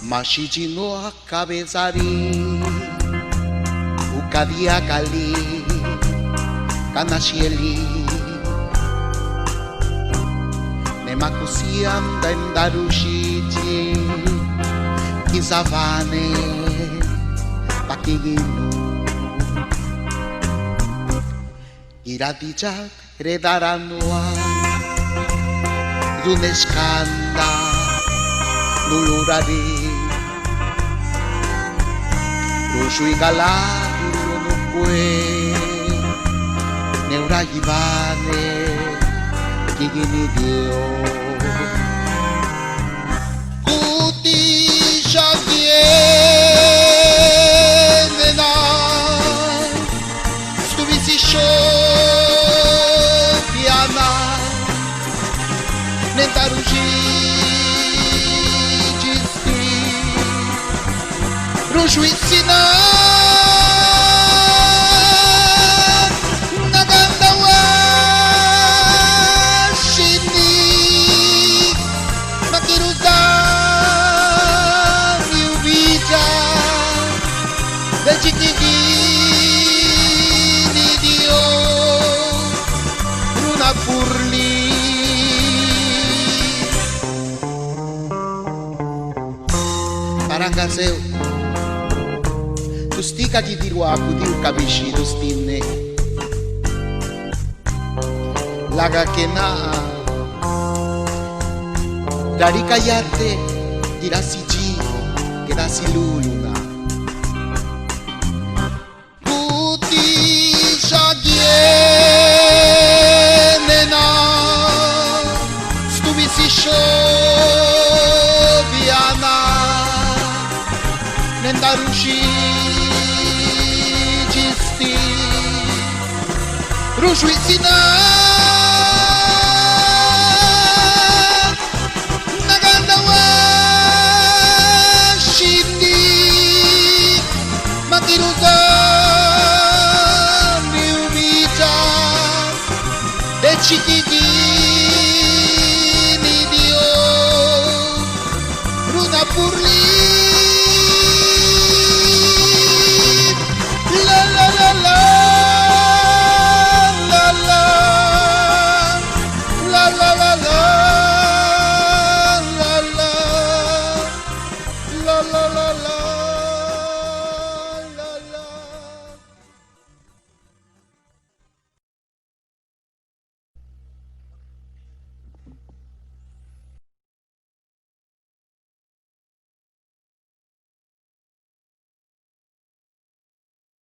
Mashiji no akabezari Ukadia kali Kanashieli Nemakusianda endarushiji Kizavane Pakiginu Iradijak redaranua Duneskanda Nulurari Rushu y galado no puede Neurayibane Kigini dio Kuti shaviene na Stuvisi shoviana Nentaruji Rushwitsina Nagandawa Shini Makiruza Miubija De Chikigini Dio Runa Purli Parangaseu Tustika jidirwa kudir kabishi dustine Laga kena Dari kayate dirasiji Kedasi luluna Kuti shagienena Stuvisi shoviana Nendarushi Rushwitsina Nagandawa Shindi Makiruza Miumita De Chikigini Dio Runa Purli